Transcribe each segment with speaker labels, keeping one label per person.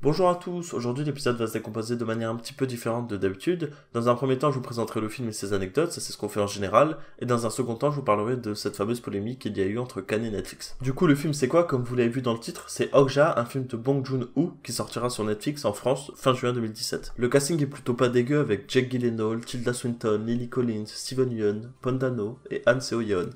Speaker 1: Bonjour à tous, aujourd'hui l'épisode va se décomposer de manière un petit peu différente de d'habitude. Dans un premier temps je vous présenterai le film et ses anecdotes, ça c'est ce qu'on fait en général, et dans un second temps je vous parlerai de cette fameuse polémique qu'il y a eu entre Cannes et Netflix. Du coup le film c'est quoi? Comme vous l'avez vu dans le titre, c'est Okja, un film de Bong Joon-ho qui sortira sur Netflix en France fin juin 2017. Le casting est plutôt pas dégueu avec Jake Gyllenhaal, Tilda Swinton, Lily Collins, Steven Yeun, Pandano et Han Seo-yeon.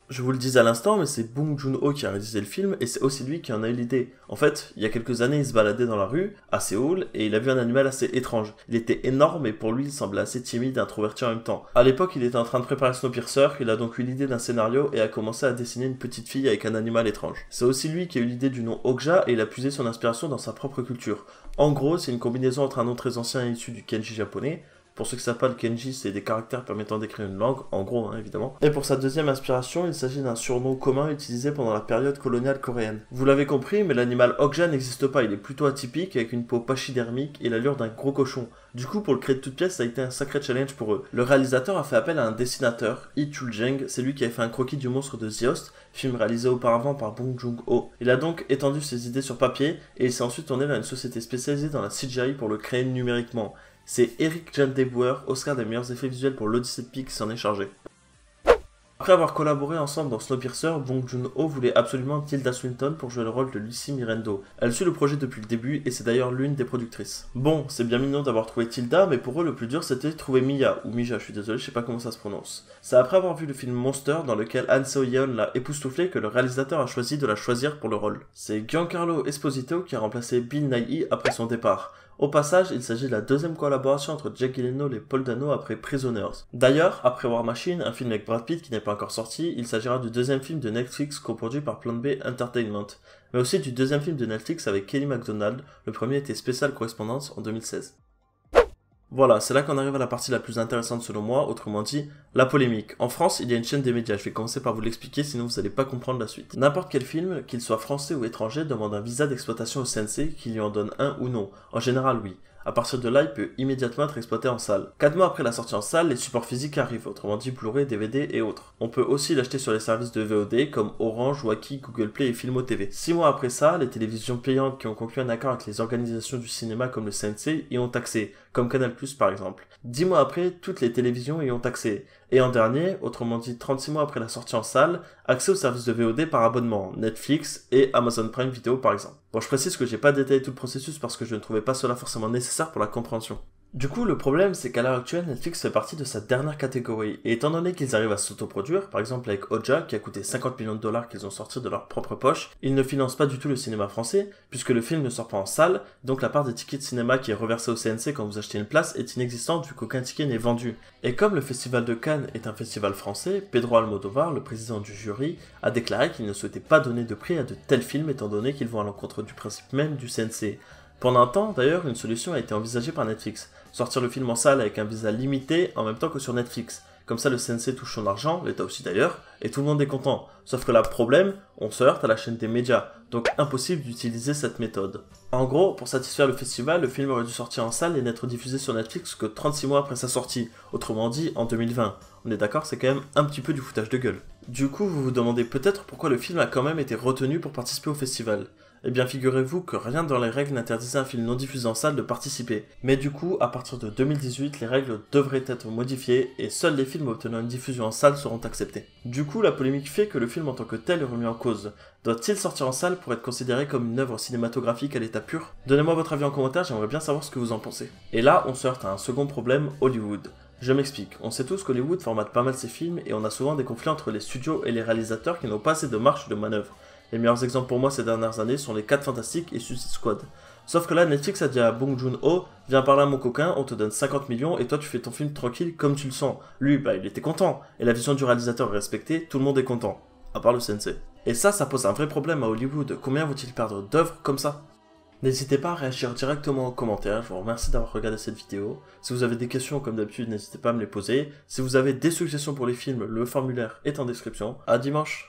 Speaker 1: Je vous le dis à l'instant, mais c'est Bong Joon-ho qui a réalisé le film et c'est aussi lui qui en a eu l'idée. En fait, il y a quelques années, il se baladait dans la rue, à Séoul, et il a vu un animal assez étrange. Il était énorme et pour lui, il semblait assez timide et introverti en même temps. À l'époque, il était en train de préparer Snowpiercer, il a donc eu l'idée d'un scénario et a commencé à dessiner une petite fille avec un animal étrange. C'est aussi lui qui a eu l'idée du nom Okja et il a puisé son inspiration dans sa propre culture. En gros, c'est une combinaison entre un nom très ancien issu du Kenji japonais. Pour ceux qui savent pas, le Kenji, c'est des caractères permettant d'écrire une langue, en gros, hein, évidemment. Et pour sa deuxième inspiration, il s'agit d'un surnom commun utilisé pendant la période coloniale coréenne. Vous l'avez compris, mais l'animal Okja n'existe pas, il est plutôt atypique, avec une peau pachydermique et l'allure d'un gros cochon. Du coup, pour le créer de toute pièce, ça a été un sacré challenge pour eux. Le réalisateur a fait appel à un dessinateur, Lee Chul-jeng, c'est lui qui avait fait un croquis du monstre de The Host, film réalisé auparavant par Bong Joon-ho. Il a donc étendu ses idées sur papier, et il s'est ensuite tourné vers une société spécialisée dans la CGI pour le créer numériquement. C'est Eric Jan Debouwer, Oscar des meilleurs effets visuels pour l'Odyssée de Pi qui s'en est chargé. Après avoir collaboré ensemble dans Snowpiercer, Bong Joon-ho voulait absolument Tilda Swinton pour jouer le rôle de Lucy Mirando. Elle suit le projet depuis le début et c'est d'ailleurs l'une des productrices. Bon, c'est bien mignon d'avoir trouvé Tilda, mais pour eux le plus dur c'était de trouver Mia, ou Mija, je suis désolé, je sais pas comment ça se prononce. C'est après avoir vu le film Monster, dans lequel Han Seo-yeon l'a époustouflé, que le réalisateur a choisi de la choisir pour le rôle. C'est Giancarlo Esposito qui a remplacé Bill Nighy après son départ. Au passage, il s'agit de la deuxième collaboration entre Jake Gyllenhaal et Paul Dano après Prisoners. D'ailleurs, après War Machine, un film avec Brad Pitt qui n'est pas encore sorti, il s'agira du deuxième film de Netflix coproduit par Plan B Entertainment, mais aussi du deuxième film de Netflix avec Kelly MacDonald, le premier était Special Correspondence en 2016. Voilà, c'est là qu'on arrive à la partie la plus intéressante selon moi, autrement dit, la polémique. En France, il y a une chaîne des médias, je vais commencer par vous l'expliquer, sinon vous n'allez pas comprendre la suite. N'importe quel film, qu'il soit français ou étranger, demande un visa d'exploitation au CNC, qui lui en donne un ou non. En général, oui. À partir de là, il peut immédiatement être exploité en salle. 4 mois après la sortie en salle, les supports physiques arrivent, autrement dit Blu-ray, DVD et autres. On peut aussi l'acheter sur les services de VOD comme Orange, Wacky, Google Play et Filmo TV. 6 mois après ça, les télévisions payantes qui ont conclu un accord avec les organisations du cinéma comme le CNC y ont accès, comme Canal+ par exemple. 10 mois après, toutes les télévisions y ont accès. Et en dernier, autrement dit 36 mois après la sortie en salle, accès aux services de VOD par abonnement, Netflix et Amazon Prime Video par exemple. Bon, je précise que j'ai pas détaillé tout le processus parce que je ne trouvais pas cela forcément nécessaire pour la compréhension. Du coup, le problème, c'est qu'à l'heure actuelle, Netflix fait partie de sa dernière catégorie. Et étant donné qu'ils arrivent à s'autoproduire, par exemple avec Okja, qui a coûté 50 millions de dollars qu'ils ont sorti de leur propre poche, ils ne financent pas du tout le cinéma français, puisque le film ne sort pas en salle, donc la part des tickets de cinéma qui est reversée au CNC quand vous achetez une place est inexistante vu qu'aucun ticket n'est vendu. Et comme le Festival de Cannes est un festival français, Pedro Almodóvar, le président du jury, a déclaré qu'il ne souhaitait pas donner de prix à de tels films étant donné qu'ils vont à l'encontre du principe même du CNC. Pendant un temps, d'ailleurs, une solution a été envisagée par Netflix. Sortir le film en salle avec un visa limité en même temps que sur Netflix. Comme ça, le CNC touche son argent, l'État aussi d'ailleurs, et tout le monde est content. Sauf que là, problème, on se heurte à la chaîne des médias, donc impossible d'utiliser cette méthode. En gros, pour satisfaire le festival, le film aurait dû sortir en salle et n'être diffusé sur Netflix que 36 mois après sa sortie, autrement dit en 2020. On est d'accord, c'est quand même un petit peu du foutage de gueule. Du coup, vous vous demandez peut-être pourquoi le film a quand même été retenu pour participer au festival. Eh bien, figurez-vous que rien dans les règles n'interdisait à un film non diffusé en salle de participer. Mais du coup, à partir de 2018, les règles devraient être modifiées et seuls les films obtenant une diffusion en salle seront acceptés. Du coup, la polémique fait que le film en tant que tel est remis en cause. Doit-il sortir en salle pour être considéré comme une œuvre cinématographique à l'état pur? Donnez-moi votre avis en commentaire, j'aimerais bien savoir ce que vous en pensez. Et là, on se heurte à un second problème, Hollywood. Je m'explique, on sait tous qu'Hollywood formate pas mal ses films et on a souvent des conflits entre les studios et les réalisateurs qui n'ont pas assez de marge de manœuvre. Les meilleurs exemples pour moi ces dernières années sont les 4 Fantastiques et Suicide Squad. Sauf que là, Netflix a dit à Bong Joon-ho, viens par là mon coquin, on te donne 50 millions et toi tu fais ton film tranquille comme tu le sens. Lui, bah il était content, et la vision du réalisateur est respectée, tout le monde est content. À part le CNC. Et ça pose un vrai problème à Hollywood, combien vont-ils perdre d'œuvres comme ça? N'hésitez pas à réagir directement en commentaire, je vous remercie d'avoir regardé cette vidéo. Si vous avez des questions comme d'habitude, n'hésitez pas à me les poser. Si vous avez des suggestions pour les films, le formulaire est en description. À dimanche!